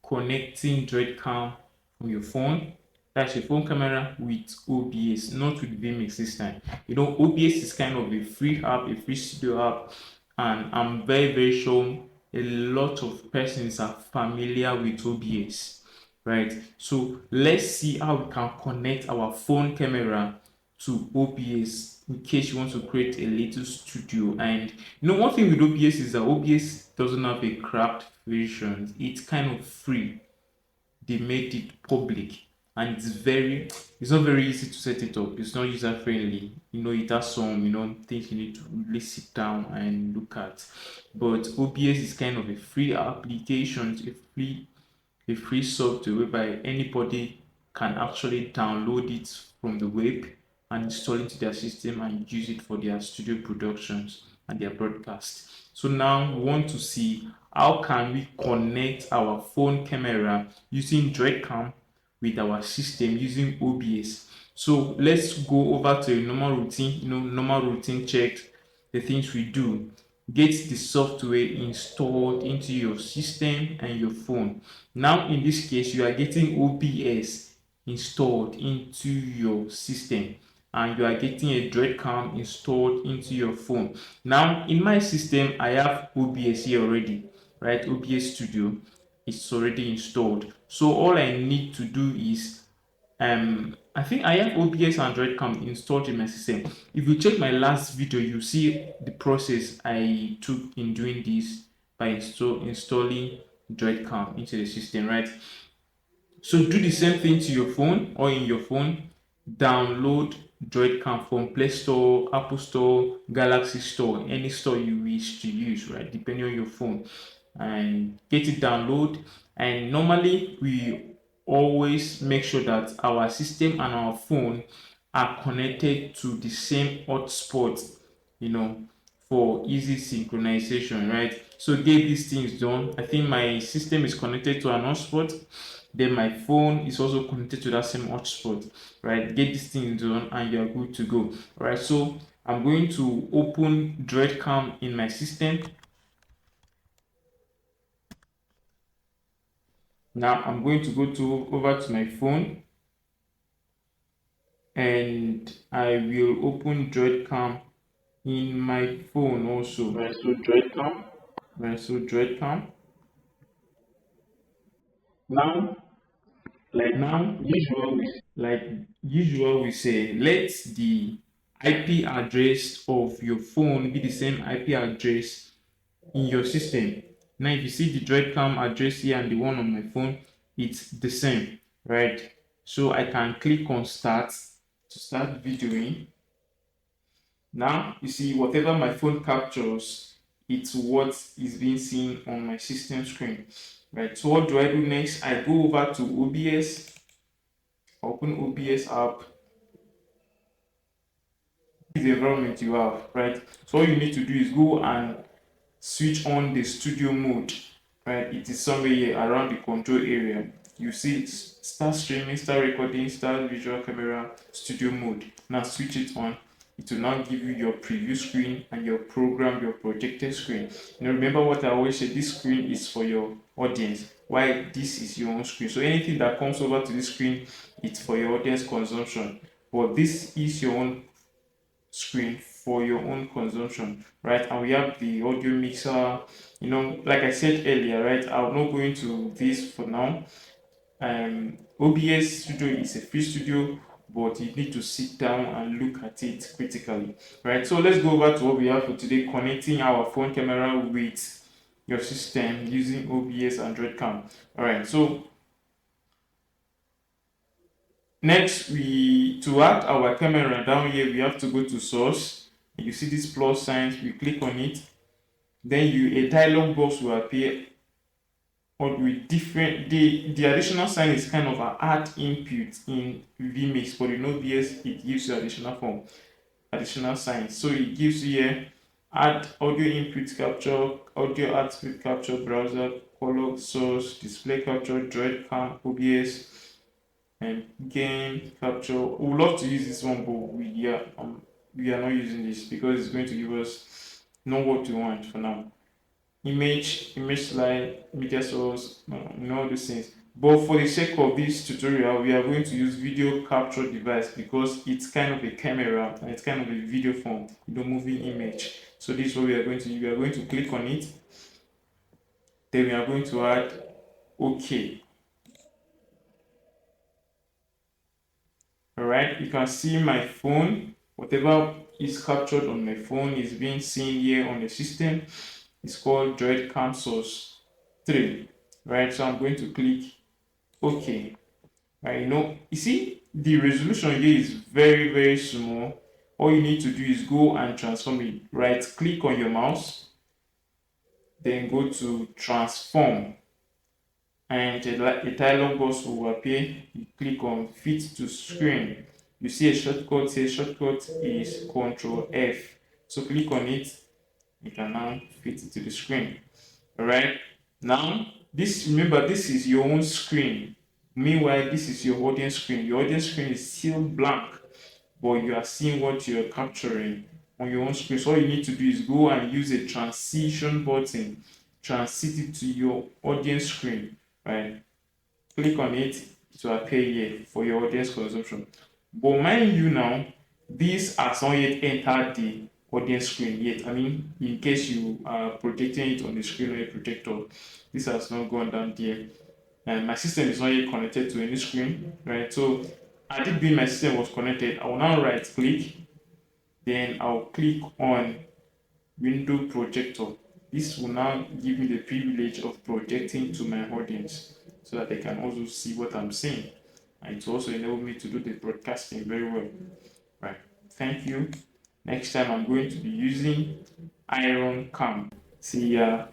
connecting Droid cam from your phone. That's your phone camera with OBS, not with vMix this time. OBS is kind of a free app, a free studio app, and I'm very, very sure a lot of persons are familiar with OBS, right? So let's see how we can connect our phone camera to OBS in case you want to create a little studio. And one thing with OBS is that OBS doesn't have a cracked version. It's kind of free. They made it public, and it's not very easy to set it up. It's not user friendly. It has some things you need to really sit down and look at. But OBS is kind of a free application, a free software whereby anybody can actually download it from the web and install it to their system and use it for their studio productions and their broadcast. So now we want to see how can we connect our phone camera using Droid cam with our system using OBS. So let's go over to a normal routine. Normal routine check the things we do. Get the software installed into your system and your phone. Now in this case, you are getting OBS installed into your system, and you are getting a Droid cam installed into your phone. Now in my system, I have OBS here already, right? OBS Studio is already installed. So all I need to do is I think I have OBS and Droid cam installed in my system. If you check my last video, you see the process I took in doing this by installing Droid cam into the system, right? So do the same thing to your phone, or in your phone, download Droid cam from Play Store, Apple Store, Galaxy Store, any store you wish to use, right? Depending on your phone, and get it download. And normally we always make sure that our system and our phone are connected to the same hotspot, for easy synchronization, right? So get these things done. I think my system is connected to an hotspot, then my phone is also connected to that same hotspot, right? Get these things done and you're good to go. All right, so I'm going to open Droid cam in my system. Now I'm going to go over to my phone, and I will open Droid cam in my phone also. Right, so Droid cam. Now, usual, we say let the IP address of your phone be the same IP address in your system. Now, if you see the Droid cam address here and the one on my phone, it's the same, right? So I can click on start to start videoing. Now you see whatever my phone captures, it's what is being seen on my system screen, right? So what do I do next? I go over to OBS, open OBS app. This is the environment you have, right? So all you need to do is go and switch on the studio mode, right? It is somewhere here around the control area. You see it, start streaming, start recording, start visual camera, studio mode. Now switch it on. It will now give you your preview screen and your program, your projected screen. Remember what I always say, this screen is for your audience, while this is your own screen. So anything that comes over to this screen, it's for your audience consumption, but this is your own screen for your own consumption, right? And we have the audio mixer, like I said earlier, right? I'll not go into this for now. OBS Studio is a free studio, but you need to sit down and look at it critically, right? So let's go over to what we have for today, connecting our phone camera with your system using OBS and Droid cam. All right, so next, to add our camera down here, we have to go to source. You see this plus sign, we click on it, then a dialog box will appear, or with different, the additional sign is kind of an add input in vMix, but in OBS it gives you additional signs. So it gives you here add audio input capture, audio output capture, browser, color, source, display capture, Droid cam, OBS, and game capture. We would love to use this one, but we are not using this because it's going to give us not what we want for now. image slide, media source, all those things. But for the sake of this tutorial, we are going to use video capture device because it's kind of a camera and it's kind of a video form, moving image. So this is what we are going to do. We are going to click on it. Then we are going to add OK. All right, you can see my phone. Whatever is captured on my phone is being seen here on the system. It's called Droid Cam Source 3. Right, so I'm going to click OK. Right, you see the resolution here is very, very small. All you need to do is go and transform it. Right, click on your mouse, then go to transform, and a dialog box will appear. You click on fit to screen. You see a shortcut here. Shortcut is Ctrl F. So click on it. You can now fit it to the screen. All right. Now remember, this is your own screen. Meanwhile, this is your audience screen. Your audience screen is still blank, but you are seeing what you're capturing on your own screen. So all you need to do is go and use a transition button, transit it to your audience screen, right? Click on it to appear here for your audience consumption. But mind you now, this has not yet entered the audience screen yet. I mean, in case you are projecting it on the screen or a projector, this has not gone down there. And my system is not yet connected to any screen, right? So had it been my system was connected, I will now right click, then I'll click on window projector. This will now give me the privilege of projecting to my audience so that they can also see what I'm saying. And it will also enable me to do the broadcasting very well. Right. Thank you. Next time I'm going to be using Iron Cam. See ya.